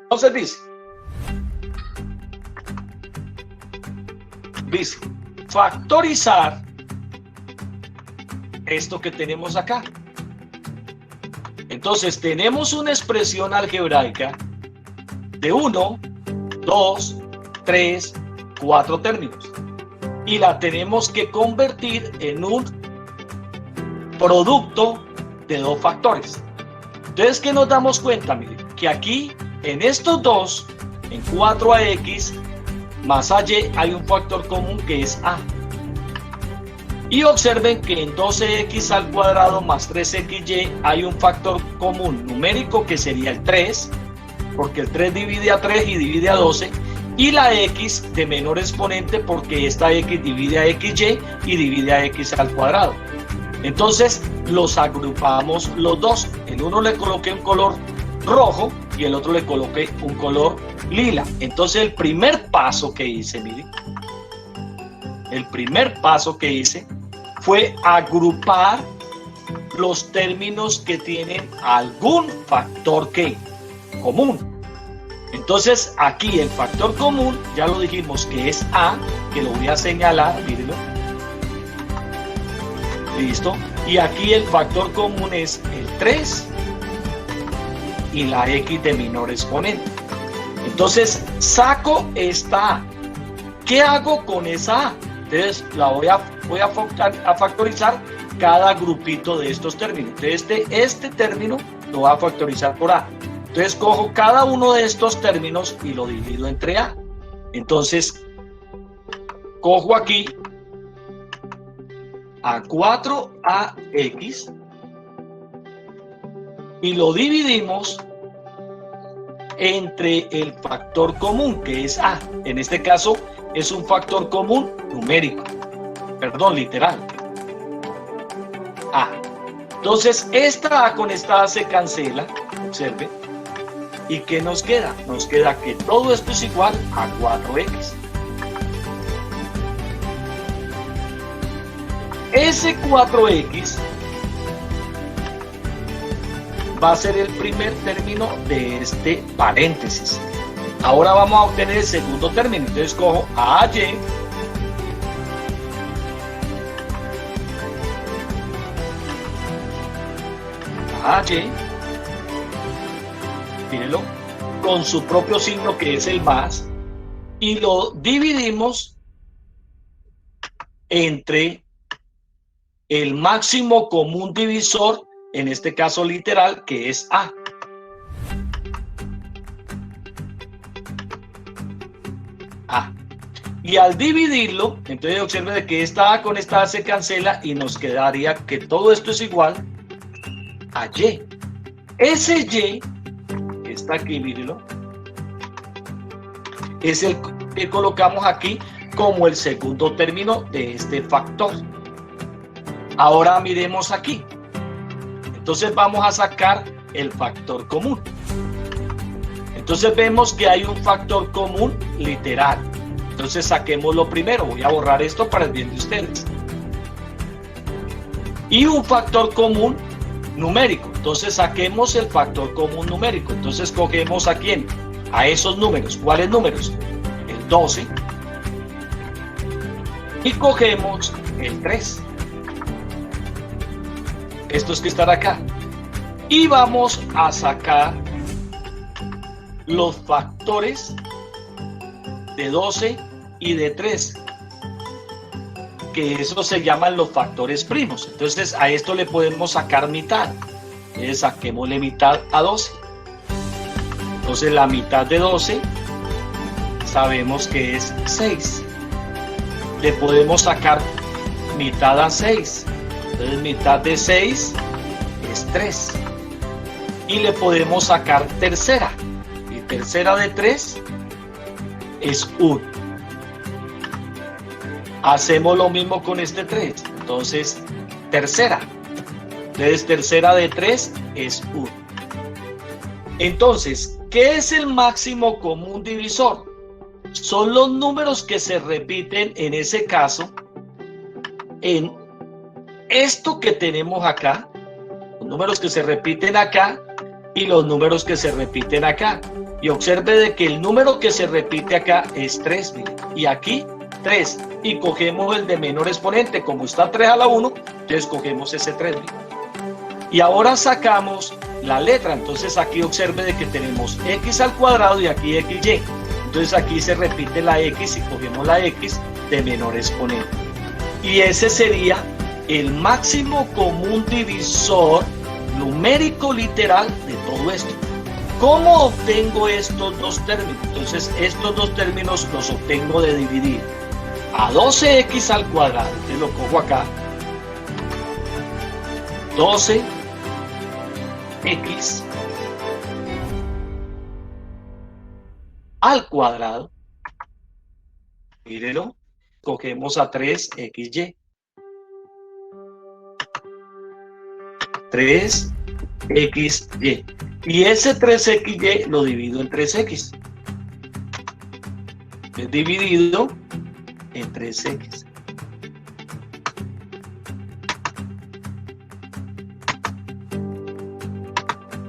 Entonces dice, factorizar esto que tenemos acá. Entonces tenemos una expresión algebraica de 1, 2, 3, 4 términos. Y la tenemos que convertir en un producto de dos factores. Entonces, ¿qué nos damos cuenta? Miren, que aquí en estos dos, en 4ax más ay, hay un factor común que es a. Y observen que en 12x al cuadrado más 3xy hay un factor común numérico que sería el 3, porque el 3 divide a 3 y divide a 12, y la x de menor exponente porque esta x divide a xy y divide a x al cuadrado. Entonces los agrupamos los dos. El uno le coloqué un color rojo y el otro le coloqué un color lila. Entonces el primer paso que hice, miren, el primer paso que hice fue agrupar los términos que tienen algún factor común. Entonces aquí el factor común, ya lo dijimos que es a, que lo voy a señalar, mírenlo. Listo. Y aquí el factor común es el 3 y la x de menor exponente. Entonces saco esta a. ¿Qué hago con esa a? Entonces la voy a factorizar cada grupito de estos términos. Entonces este término lo voy a factorizar por a. Entonces cojo cada uno de estos términos y lo divido entre a. Entonces cojo aquí a 4ax y lo dividimos entre el factor común que es a. En este caso es un factor común numérico, perdón, literal, a. Entonces esta a con esta a se cancela, observe. ¿Y qué nos queda? Nos queda que todo esto es igual a 4x. Ese 4x va a ser el primer término de este paréntesis. Ahora vamos a obtener el segundo término. Entonces cojo a y mírenlo, con su propio signo que es el más, y lo dividimos entre el máximo común divisor, en este caso literal, que es a. Y al dividirlo, entonces observe de que esta a con esta a se cancela y nos quedaría que todo esto es igual a y. Ese y que está aquí, mírenlo, es el que colocamos aquí como el segundo término de este factor. Ahora miremos aquí. Entonces vamos a sacar el factor común. Entonces vemos que hay un factor común literal. Entonces saquémoslo primero. Voy a borrar esto para el bien de ustedes. Y un factor común numérico. Entonces saquemos el factor común numérico. Entonces cogemos ¿a quién? A esos números. ¿Cuáles números? El 12. Y cogemos el 3. Estos que están acá. Y vamos a sacar los factores de 12 y de 3, que esos se llaman los factores primos. Entonces a esto le podemos sacar mitad. Entonces saquémosle mitad a 12. Entonces la mitad de 12 sabemos que es 6. Le podemos sacar mitad a 6. Entonces mitad de 6 es 3. Y le podemos sacar tercera. Y tercera de 3 es 1. Hacemos lo mismo con este 3. Entonces, tercera. Entonces, tercera de 3 es 1. Entonces, ¿qué es el máximo común divisor? Son los números que se repiten en ese caso en esto que tenemos acá, los números que se repiten acá y los números que se repiten acá. Y observe de que el número que se repite acá es 3, miren, y aquí 3. Y cogemos el de menor exponente, como está 3 a la 1, entonces cogemos ese 3, miren. Y ahora sacamos la letra, entonces aquí observe de que tenemos x al cuadrado y aquí xy. Entonces aquí se repite la x y cogemos la x de menor exponente. Y ese sería el máximo común divisor numérico literal de todo esto. ¿Cómo obtengo estos dos términos? Entonces estos dos términos los obtengo de dividir a 12x al cuadrado. Entonces lo cojo acá. 12x al cuadrado. Mírelo. Cogemos a 3xy. 3xy. Y ese 3xy lo divido en 3x. Es dividido en 3x.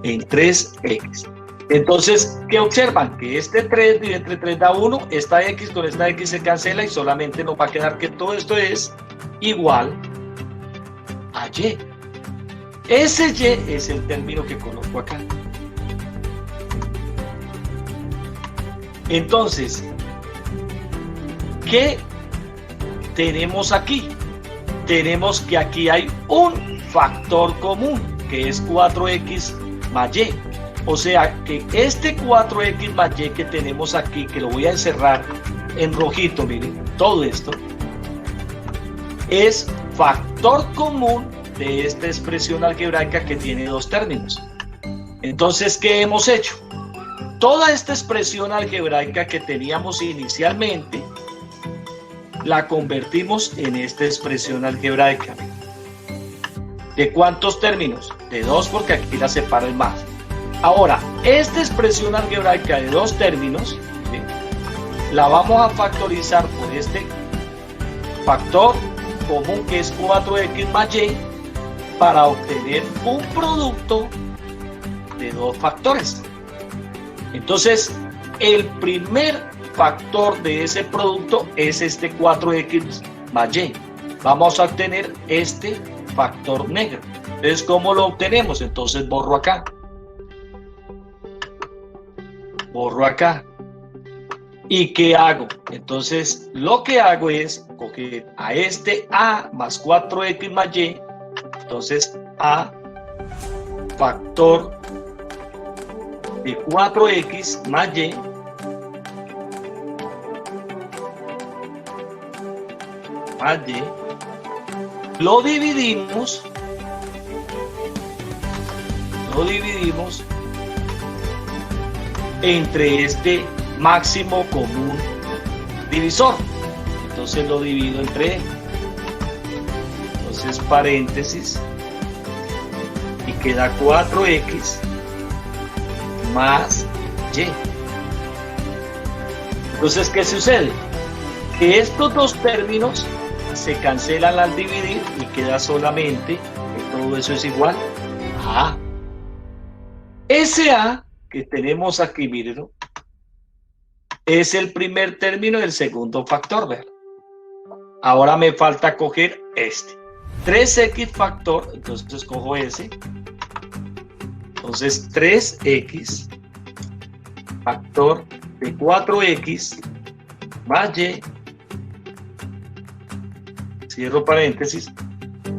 En 3x. Entonces, ¿qué observan? Que este 3 dividido entre 3 da 1, esta x con esta x se cancela y solamente nos va a quedar que todo esto es igual a y. Ese y es el término que conozco acá. Entonces, ¿qué tenemos aquí? Tenemos que aquí hay un factor común, que es 4x más y. O sea que este 4x más y que tenemos aquí, que lo voy a encerrar en rojito, miren, todo esto, es factor común de esta expresión algebraica que tiene dos términos. Entonces, ¿qué hemos hecho? Toda esta expresión algebraica que teníamos inicialmente, la convertimos en esta expresión algebraica. ¿De cuántos términos? De 2, porque aquí la separo el más. Ahora, esta expresión algebraica de dos términos, ¿sí?, la vamos a factorizar por este factor común que es 4x más y para obtener un producto de dos factores. Entonces, el primer factor de ese producto es este 4x más y. Vamos a obtener este factor negro. Entonces, ¿cómo lo obtenemos? Entonces, borro acá. Borro acá. ¿Y qué hago? Entonces, lo que hago es coger a este a más 4x más y. Entonces, a factor de 4x más y lo dividimos entre este máximo común divisor. Entonces lo divido entre, entonces paréntesis, y queda 4x más y. Entonces, ¿qué sucede? Que estos dos términos se cancelan al dividir y queda solamente que todo eso es igual a A. Ese A que tenemos aquí, miren, es el primer término del segundo factor, ¿verdad? Ahora me falta coger este 3x factor, entonces cojo ese. Entonces 3x factor de 4x más y, cierro paréntesis,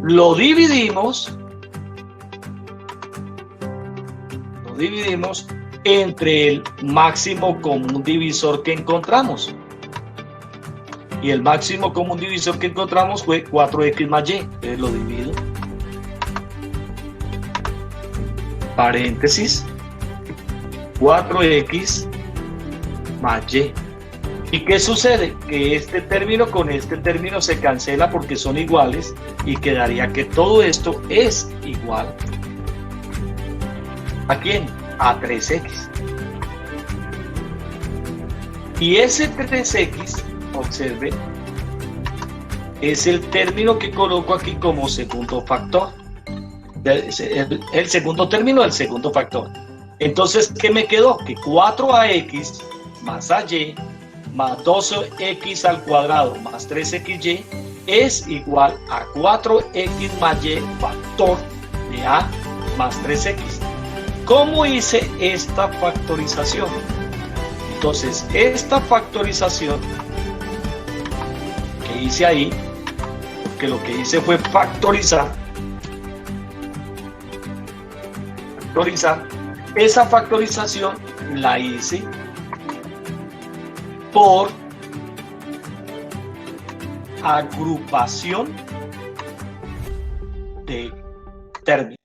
lo dividimos entre el máximo común divisor que encontramos. Y el máximo común divisor que encontramos fue 4x más y. Entonces lo divido. Paréntesis. 4x más y. ¿Y qué sucede? Que este término con este término se cancela porque son iguales. y quedaría que todo esto es igual ¿a quién? A 3x. Y ese 3x, observe, es el término que coloco aquí como segundo factor. El segundo término del segundo factor. Entonces, ¿qué me quedó? Que 4ax más ay más 12x al cuadrado más 3xy es igual a 4x más y factor de a más 3x. ¿Cómo hice esta factorización? Entonces, esta factorización que hice ahí, porque lo que hice fue factorizar, esa factorización la hice por agrupación de términos.